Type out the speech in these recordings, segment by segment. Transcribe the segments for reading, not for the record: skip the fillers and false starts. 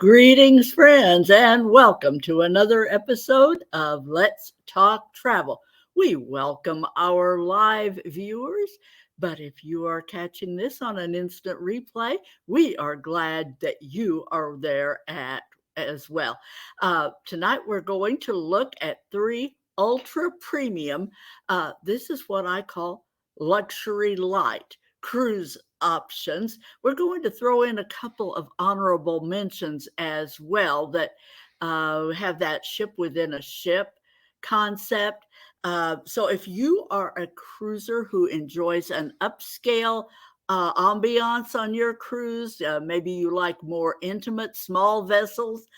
Greetings, friends, and welcome to another episode of Let's Talk Travel. We welcome our live viewers, but if you are catching this on an instant replay, we are glad that you are there as well. Tonight, we're going to look at three ultra premium. This is what I call luxury light cruise options. We're going to throw in a couple of honorable mentions as well that have that ship within a ship concept. So if you are a cruiser who enjoys an upscale ambiance on your cruise, maybe you like more intimate small vessels,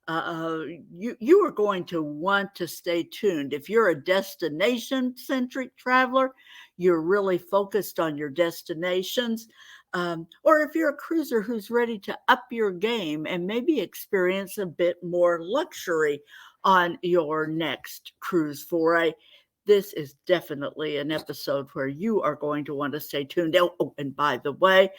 you are going to want to stay tuned. If you're a destination-centric traveler, you're really focused on your destinations, or if you're a cruiser who's ready to up your game and maybe experience a bit more luxury on your next cruise foray, this is definitely an episode where you are going to want to stay tuned. Oh, and by the way,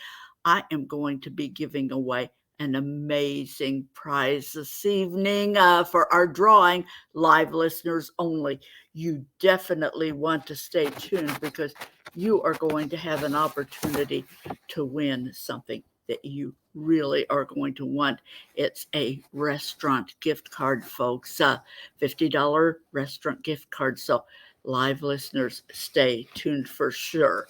I am going to be giving away an amazing prize this evening for our drawing, live listeners only. You definitely want to stay tuned because you are going to have an opportunity to win something that you really are going to want. It's a restaurant gift card, folks, $50 restaurant gift card. So live listeners, stay tuned for sure.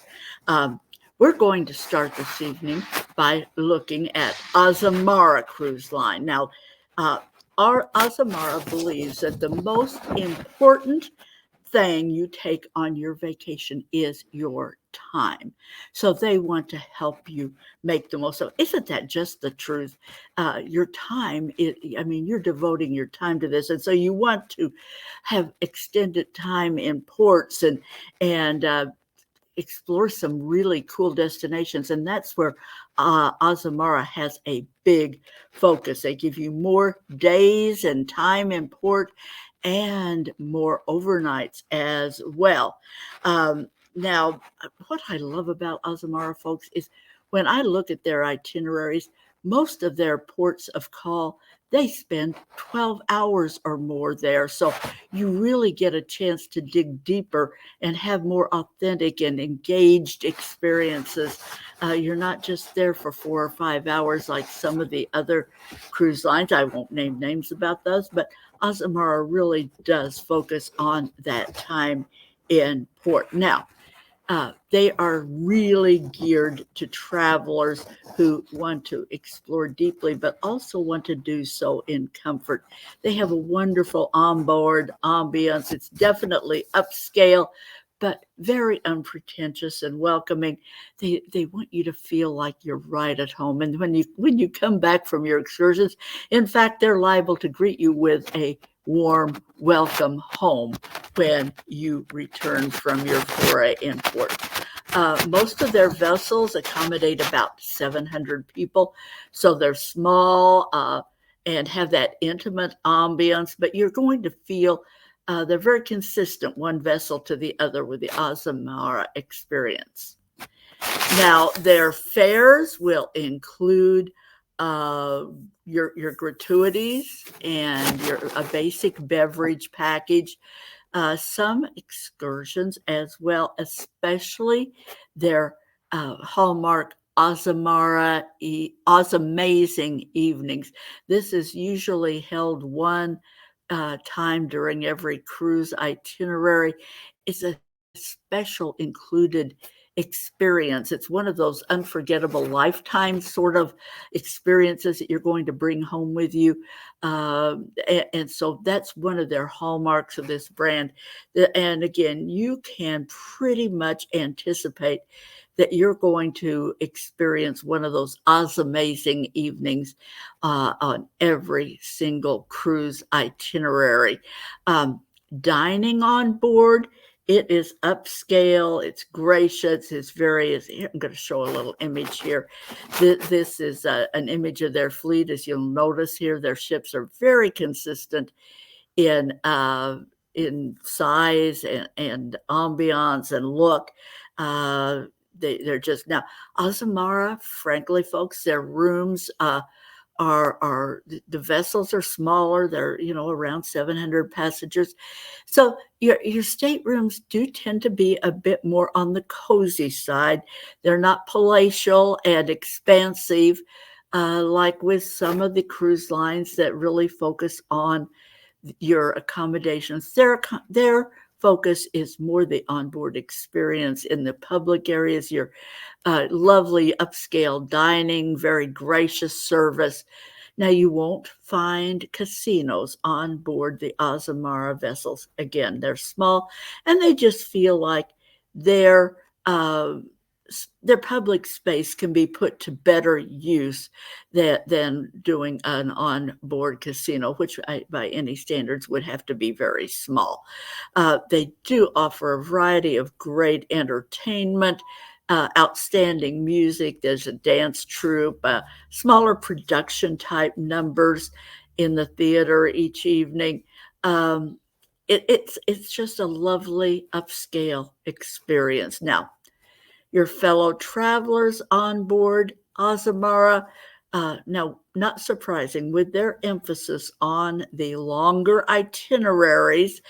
We're going to start this evening by looking at Azamara Cruise Line. Now, our Azamara believes that the most important thing you take on your vacation is your time. So they want to help you make the most of it. Isn't that just the truth? Your time, you're devoting your time to this. And so you want to have extended time in ports and explore some really cool destinations. And that's where Azamara has a big focus. They give you more days and time in port and more overnights as well. Now, what I love about Azamara, folks, is when I look at their itineraries, most of their ports of call, they spend 12 hours or more there. So you really get a chance to dig deeper and have more authentic and engaged experiences. You're not just there for 4 or 5 hours like some of the other cruise lines. I won't name names about those, but Azamara really does focus on that time in port. Now, they are really geared to travelers who want to explore deeply, but also want to do so in comfort. They have a wonderful onboard ambience. It's definitely upscale, but very unpretentious and welcoming. They want you to feel like you're right at home. And when you come back from your excursions, in fact, they're liable to greet you with a warm welcome home when you return from your foray in port. Most of their vessels accommodate about 700 people, so they're small and have that intimate ambience, but you're going to feel they're very consistent, one vessel to the other with the Azamara experience. Now, their fares will include your gratuities and a basic beverage package, some excursions as well, especially their hallmark Azamara Azamazing evenings. This is usually held one time during every cruise itinerary. It's a special included experience. It's one of those unforgettable lifetime sort of experiences that you're going to bring home with you. And so that's one of their hallmarks of this brand. And again, you can pretty much anticipate that you're going to experience one of those amazing evenings on every single cruise itinerary. Dining on board, it is upscale, it's gracious, it's various. Here, I'm going to show a little image here. This is an image of their fleet. As you'll notice here, their ships are very consistent in size and ambiance and look. They're just now Azamara, frankly, folks, their rooms the vessels are smaller. They're, around 700 passengers. So your staterooms do tend to be a bit more on the cozy side. They're not palatial and expansive, like with some of the cruise lines that really focus on your accommodations. Their focus is more the onboard experience in the public areas, your lovely upscale dining, very gracious service. Now, you won't find casinos on board the Azamara vessels. Again, they're small and they just feel like their uh, their public space can be put to better use than doing an on-board casino, which by any standards would have to be very small. They do offer a variety of great entertainment, outstanding music. There's a dance troupe, smaller production type numbers in the theater each evening. It's just a lovely upscale experience. Now, your fellow travelers on board Azamara. Now, not surprising, with their emphasis on the longer itineraries,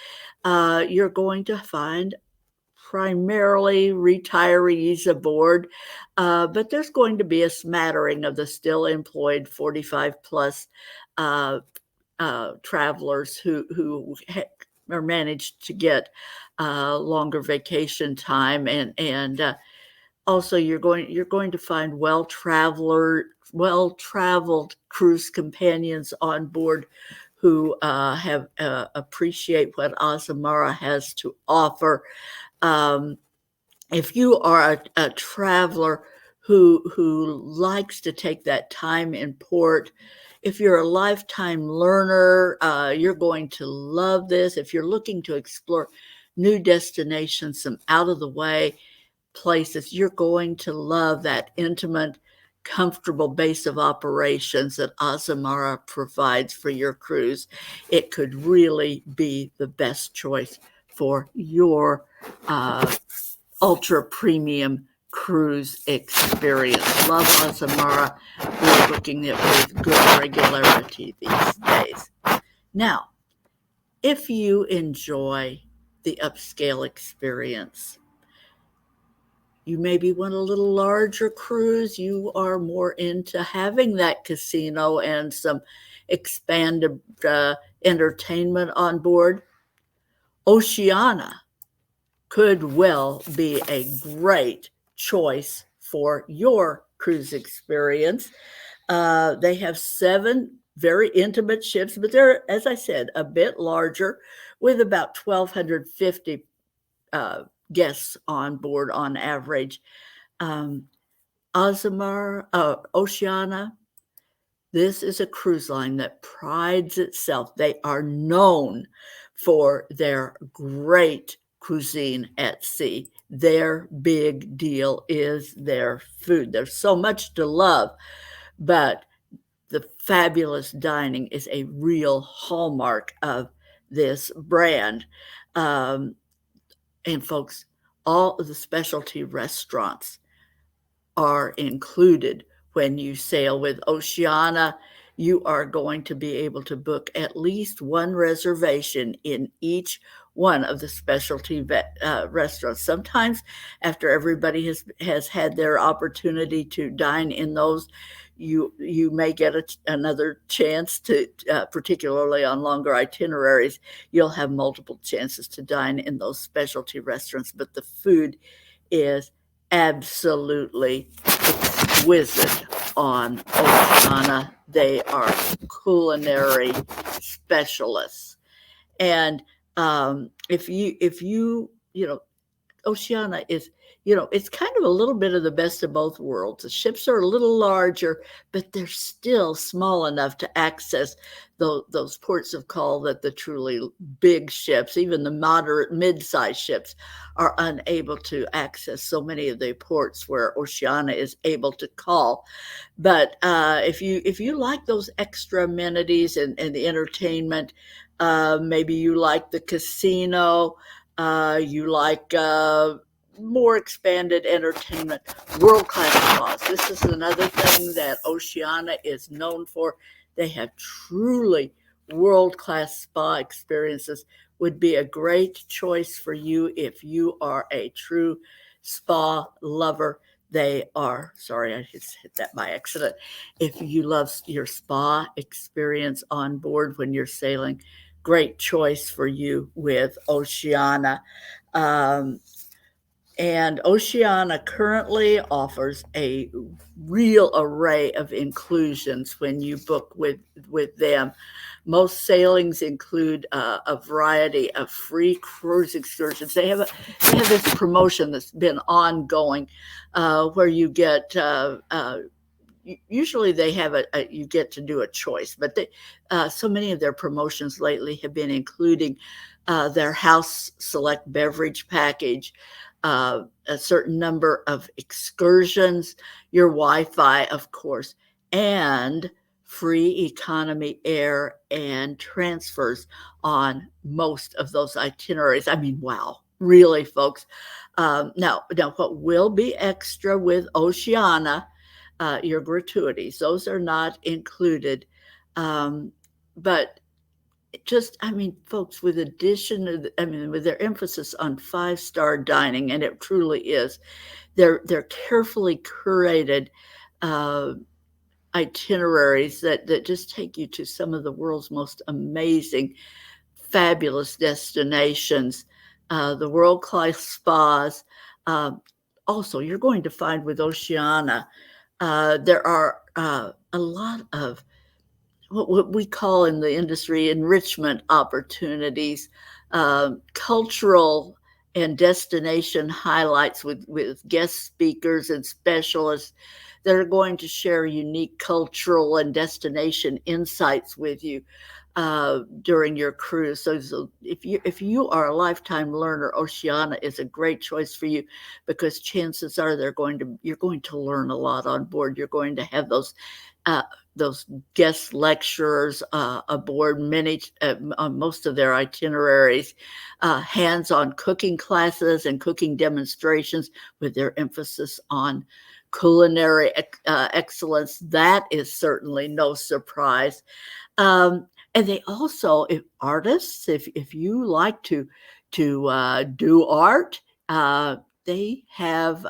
you're going to find primarily retirees aboard, but there's going to be a smattering of the still employed 45 plus uh, travelers who are managed to get longer vacation time and also you're going to find well-traveled cruise companions on board who have appreciate what Azamara has to offer. Um, if you are a traveler who likes to take that time in port, if you're a lifetime learner, you're going to love this. If you're looking to explore new destinations, some out of the way places, you're going to love that intimate, comfortable base of operations that Azamara provides for your cruise. It could really be the best choice for your ultra premium cruise experience. Love Azamara. We're booking it with good regularity these days. Now, if you enjoy the upscale experience, you maybe want a little larger cruise, you are more into having that casino and some expanded entertainment on board, Oceania could well be a great choice for your cruise experience. They have 7 very intimate ships, but they're, as I said, a bit larger, with about 1,250 uh, guests on board on average. Um, Oceania, this is a cruise line that prides itself. They are known for their great cuisine at sea. Their big deal is their food. There's so much to love, but the fabulous dining is a real hallmark of this brand. Um, and folks, all of the specialty restaurants are included when you sail with Oceania. You are going to be able to book at least one reservation in each one of the specialty restaurants. Sometimes, after everybody has had their opportunity to dine in those, you may get another chance to, particularly on longer itineraries, you'll have multiple chances to dine in those specialty restaurants. But the food is absolutely exquisite on Oceania. They are culinary specialists, and if you Oceania is, it's kind of a little bit of the best of both worlds. The ships are a little larger, but they're still small enough to access those ports of call that the truly big ships, even the moderate mid-sized ships, are unable to access so many of the ports where Oceania is able to call. But if you like those extra amenities and the entertainment, maybe you like the casino, you like more expanded entertainment, world-class spas. This is another thing that Oceania is known for. They have truly world-class spa experiences. Would be a great choice for you if you are a true spa lover. They are, sorry, I just hit that by accident. If you love your spa experience on board when you're sailing, great choice for you with Oceania. Um, and Oceania currently offers a real array of inclusions when you book with them. Most sailings include a variety of free cruise excursions. They have this promotion that's been ongoing, where you get usually they have you get to do a choice, but so many of their promotions lately have been including their house select beverage package, a certain number of excursions, your Wi-Fi, of course, and free economy air and transfers on most of those itineraries. I mean, wow, really, folks. Now, what will be extra with Oceania, your gratuities, those are not included. But just, I mean, folks, with addition of, I mean, with their emphasis on five-star dining, and it truly is, they're carefully curated uh, itineraries that just take you to some of the world's most amazing, fabulous destinations, the world-class spas. Uh, Also, you're going to find with Oceania, there are a lot of what we call in the industry enrichment opportunities, cultural and destination highlights with guest speakers and specialists that are going to share unique cultural and destination insights with you during your cruise. So if you are a lifetime learner, Oceania is a great choice for you, because chances are you're going to learn a lot on board. You're going to have uh, those guest lecturers aboard many on most of their itineraries, hands-on cooking classes and cooking demonstrations with their emphasis on culinary excellence. That is certainly no surprise. Um, and they also, if artists, if you like to do art, they have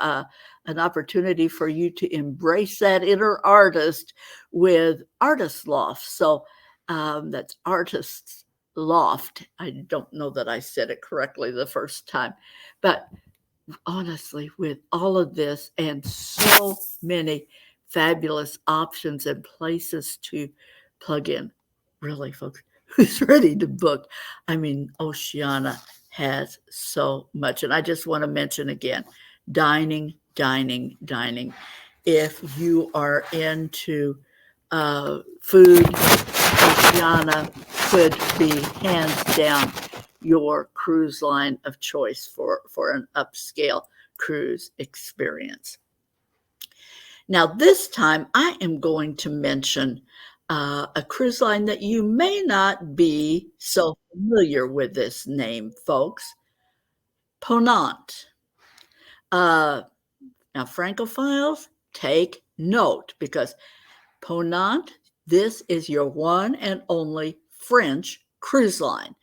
an opportunity for you to embrace that inner artist with Artist Loft. So that's Artist's Loft. I don't know that I said it correctly the first time, but honestly, with all of this and so many fabulous options and places to plug in, really, folks, who's ready to book? I mean, Oceania has so much. And I just want to mention again, dining, dining, dining. If you are into food, Oceania could be hands down your cruise line of choice for an upscale cruise experience. Now, this time I am going to mention a cruise line that you may not be so familiar with this name, folks. Ponant. Uh, Now, Francophiles, take note, because Ponant, this is your one and only French cruise line.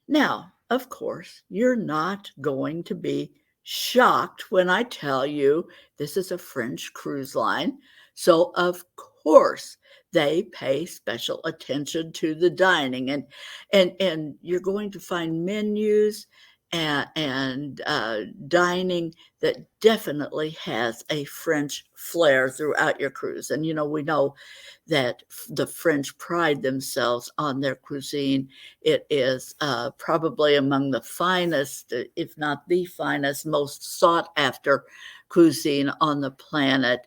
Now, of course, you're not going to be shocked when I tell you this is a French cruise line. So, of course, they pay special attention to the dining, and you're going to find menus and dining that definitely has a French flair throughout your cruise. And we know that the French pride themselves on their cuisine. It is probably among the finest, if not the finest, most sought after cuisine on the planet.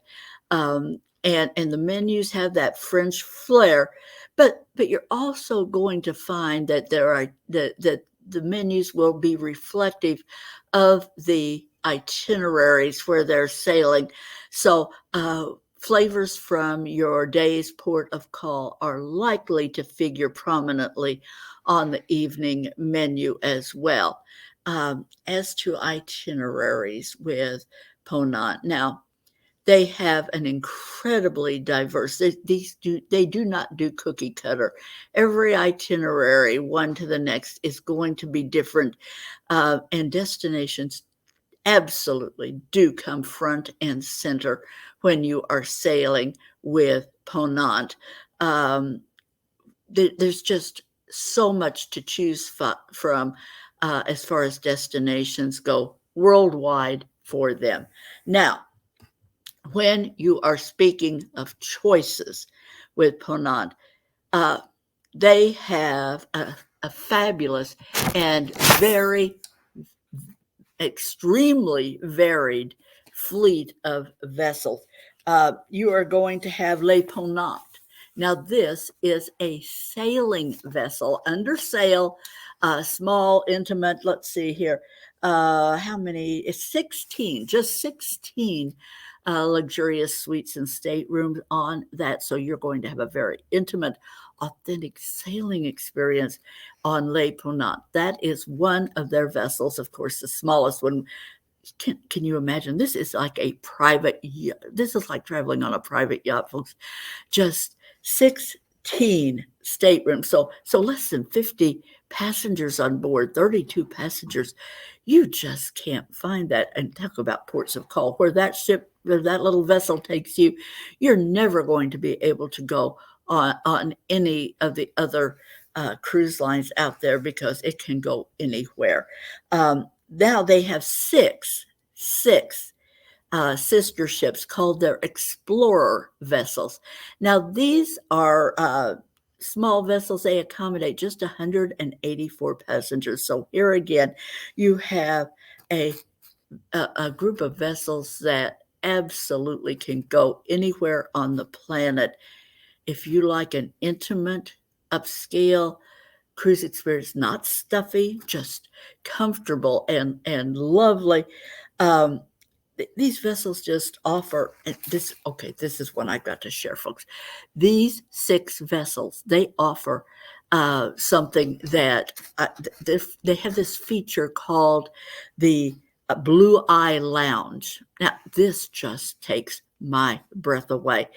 And the menus have that French flair, but you're also going to find that that the menus will be reflective of the itineraries where they're sailing. So flavors from your day's port of call are likely to figure prominently on the evening menu as well. As to itineraries with Ponant, now they have an incredibly diverse. They do not do cookie cutter. Every itinerary, one to the next, is going to be different, and destinations absolutely do come front and center when you are sailing with Ponant. Um, there's just so much to choose from as far as destinations go worldwide for them. Now, when you are speaking of choices with Ponant, uh, they have a fabulous and very extremely varied fleet of vessels. You are going to have Le Ponant. Now, this is a sailing vessel under sail, small, intimate. Let's see here. How many? It's 16, just 16 luxurious suites and staterooms on that. So you're going to have a very intimate, authentic sailing experience on Le Ponant. That is one of their vessels, of course, the smallest one. Can you imagine? This is like a private yacht. This is like traveling on a private yacht, folks. Just 16 staterooms. So less than 50 passengers on board, 32 passengers. You just can't find that. And talk about ports of call. Where that ship, where that little vessel takes you, you're never going to be able to go on any of the other cruise lines out there because it can go anywhere. Now they have six sister ships called their explorer vessels. Now these are small vessels. They accommodate just 184 passengers. So here again, you have a group of vessels that absolutely can go anywhere on the planet. If you like an intimate, upscale cruise experience, not stuffy, just comfortable and lovely. Um, these vessels just offer this. Okay, this is one I've got to share, folks. These six vessels, they offer something that they have this feature called the Blue Eye Lounge. Now, this just takes my breath away.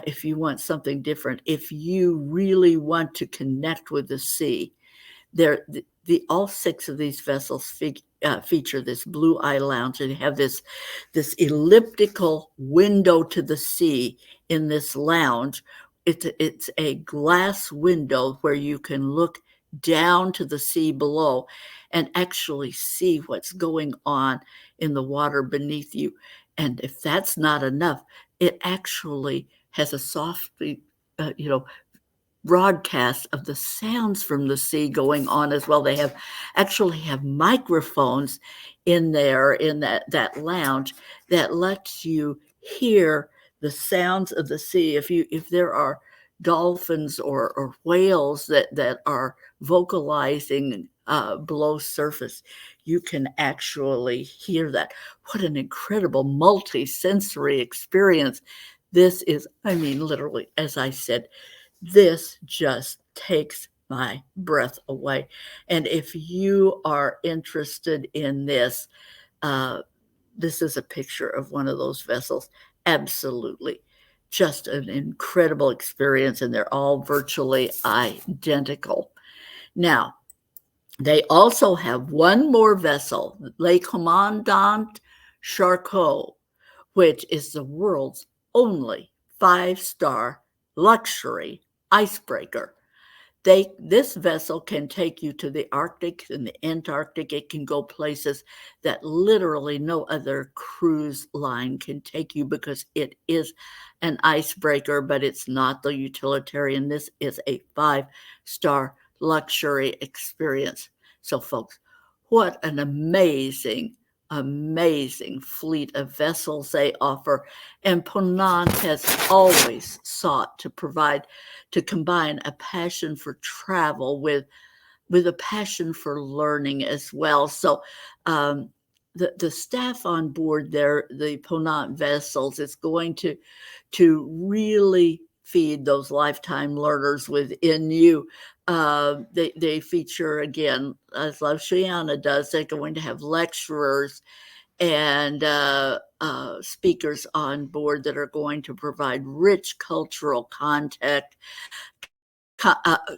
If you want something different, if you really want to connect with the sea, all six of these vessels feature this Blue Eye Lounge, and have this elliptical window to the sea in this lounge. It's a glass window where you can look down to the sea below and actually see what's going on in the water beneath you. And if that's not enough, it actually has a softly, broadcast of the sounds from the sea going on as well. They actually have microphones in there in that lounge that lets you hear the sounds of the sea. If there are dolphins or whales that are vocalizing below surface, you can actually hear that. What an incredible multi-sensory experience this is. I mean, literally, as I said, this just takes my breath away. And if you are interested in this, this is a picture of one of those vessels. Absolutely. Just an incredible experience, and they're all virtually identical. Now, they also have one more vessel, Le Commandant Charcot, which is the world's only 5-star luxury icebreaker. This vessel can take you to the Arctic and the Antarctic. It can go places that literally no other cruise line can take you because it is an icebreaker, but it's not the utilitarian. This is a 5-star luxury experience. So, folks, what an amazing fleet of vessels they offer. And Ponant has always sought to combine a passion for travel with a passion for learning as well. So the staff on board there, the Ponant vessels, is going to really feed those lifetime learners within you. They feature, again, as Oceania does, they're going to have lecturers and speakers on board that are going to provide rich cultural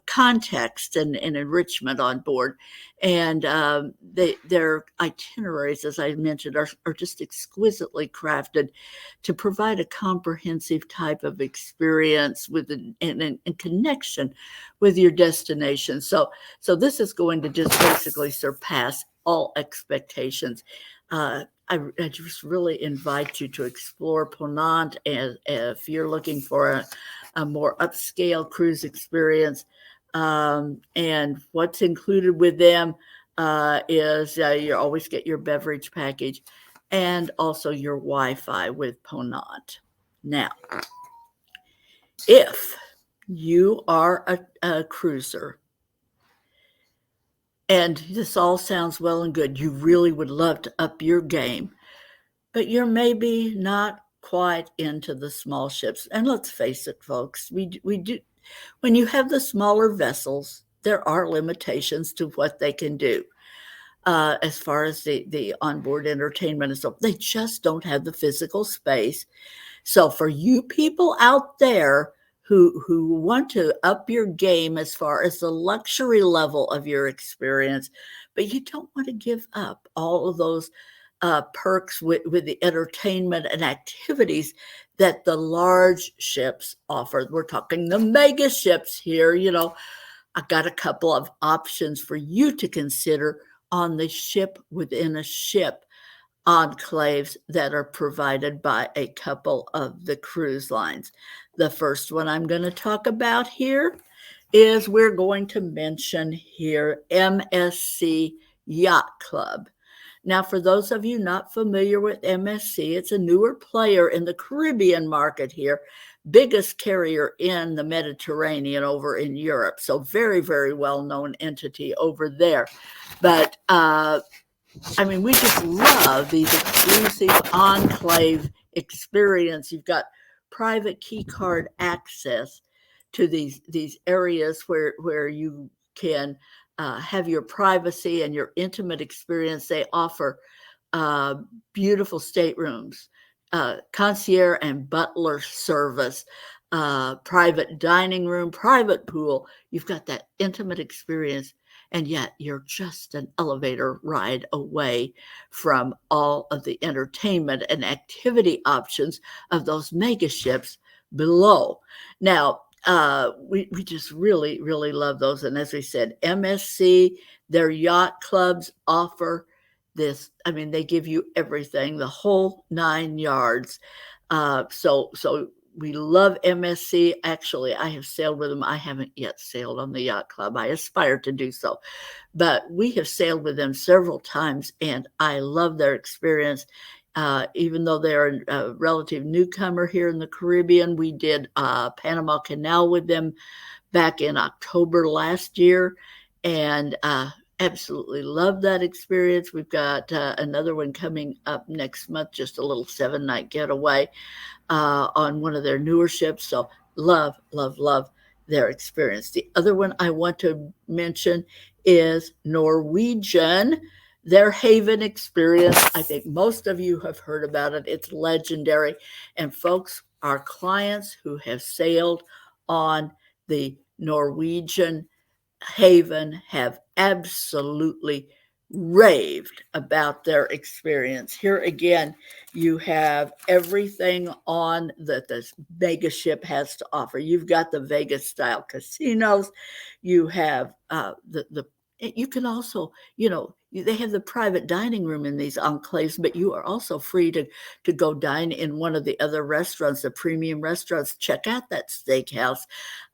context and enrichment on board. And their itineraries, as I mentioned, are just exquisitely crafted to provide a comprehensive type of experience with and connection with your destination. So this is going to just basically surpass all expectations. I just really invite you to explore Ponant, and if you're looking for a more upscale cruise experience. And what's included with them is you always get your beverage package and also your Wi-Fi with Ponant. Now, if you are a cruiser, and this all sounds well and good, you really would love to up your game, but you're maybe not quite into the small ships. And let's face it, folks, we do. When you have the smaller vessels, there are limitations to what they can do as far as the onboard entertainment and stuff. They just don't have the physical space. So for you people out there who want to up your game as far as the luxury level of your experience, but you don't want to give up all of those perks with the entertainment and activities that the large ships offer. We're talking the mega ships here. I got a couple of options for you to consider on the ship within a ship enclaves that are provided by a couple of the cruise lines. The first one I'm going to talk about here is we're going to mention here MSC Yacht Club. Now, for those of you not familiar with MSC, it's a newer player in the Caribbean market here, biggest carrier in the Mediterranean over in Europe. So very, very well-known entity over there. But we just love these exclusive enclave experience. You've got private key card access to these areas where you can have your privacy and your intimate experience. They offer uh, beautiful staterooms, concierge and butler service, private dining room, private pool. You've got that intimate experience, and yet you're just an elevator ride away from all of the entertainment and activity options of those mega ships below. Now, we just really, really love those. And as we said, MSC, their yacht clubs offer this. They give you everything, the whole 9 yards. So we love MSC. Actually, I have sailed with them. I haven't yet sailed on the yacht club. I aspire to do so, but we have sailed with them several times, and I love their experience. Even though they're a relative newcomer here in the Caribbean, we did Panama Canal with them back in October last year, and absolutely love that experience. We've got another one coming up next month, just a little 7-night getaway on one of their newer ships. So love, love, love their experience. The other one I want to mention is Norwegian. Their Haven experience. I think most of you have heard about it. It's legendary. And folks, our clients who have sailed on the Norwegian Haven have absolutely raved about their experience. Here again, you have everything on that this Vegas ship has to offer. You've got the Vegas style casinos. You have the you can also, they have the private dining room in these enclaves, but you are also free to go dine in one of the other restaurants, the premium restaurants. Check out that steakhouse,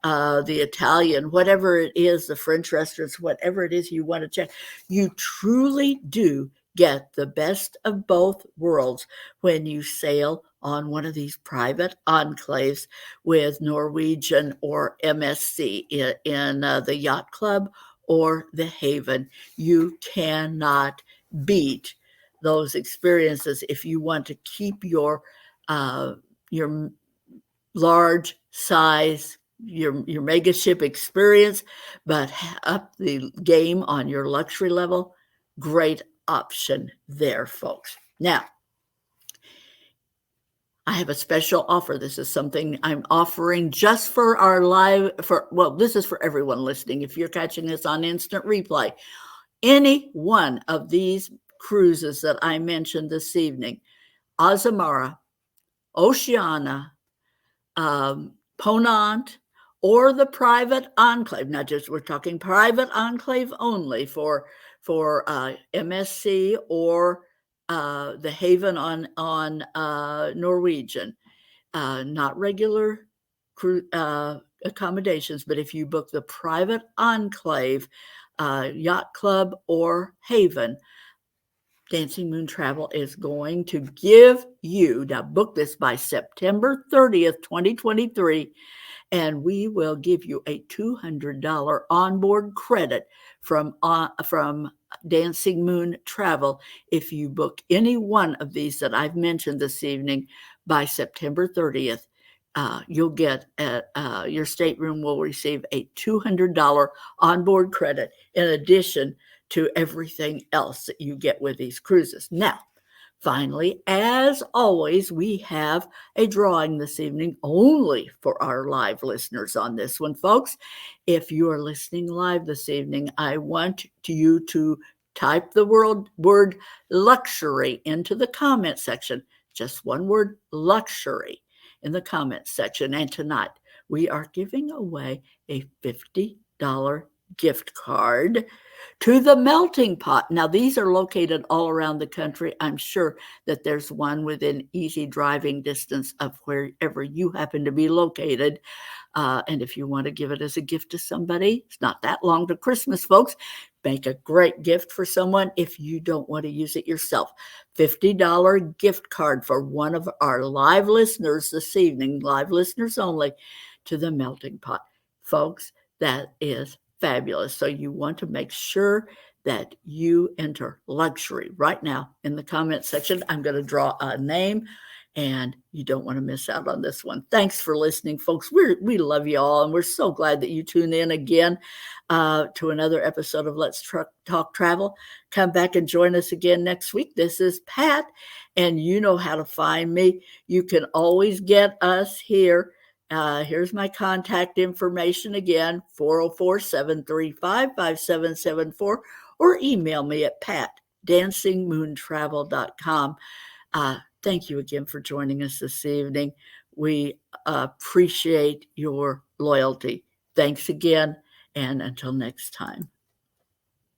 the Italian, whatever it is, the French restaurants, whatever it is you want to check. You truly do get the best of both worlds when you sail on one of these private enclaves with Norwegian or MSC in the Yacht Club or the Haven. You cannot beat those experiences if you want to keep your large size your mega ship experience, but up the game on your luxury level, great option there, folks. Now, I have a special offer. This is something I'm offering just for our live, this is for everyone listening. If you're catching this on instant replay, any one of these cruises that I mentioned this evening, Azamara, Oceania, Ponant, or the private enclave. Not just, we're talking private enclave only for MSC or the Haven on Norwegian. Not regular accommodations, but if you book the private enclave, Yacht Club or Haven, Dancing Moon Travel is going to give you, now book this by September 30th, 2023, and we will give you a $200 onboard credit from Dancing Moon Travel if you book any one of these that I've mentioned this evening by September 30th. You'll get your stateroom will receive a $200 onboard credit in addition to everything else that you get with these cruises. Now, finally, as always, we have a drawing this evening only for our live listeners on this one, folks. If you are listening live this evening, I want you to type the word luxury into the comment section. Just one word, luxury, in the comment section. And tonight, we are giving away a $50 gift card to the Melting Pot. Now, these are located all around the country. I'm sure that there's one within easy driving distance of wherever you happen to be located. And if you want to give it as a gift to somebody, it's not that long to Christmas, folks. Make a great gift for someone if you don't want to use it yourself. $50 gift card for one of our live listeners this evening, live listeners only, to the Melting Pot. Folks, that is fabulous. So you want to make sure that you enter luxury right now in the comment section. I'm going to draw a name, and you don't want to miss out on this one. Thanks for listening, folks. We love you all, and we're so glad that you tune in again to another episode of Let's Talk Travel. Come back and join us again next week. This is Pat, and you know how to find me. You can always get us here. Here's my contact information again, 404-735-5774, or email me at pat@dancingmoontravel.com. Thank you again for joining us this evening. We appreciate your loyalty. Thanks again, and until next time.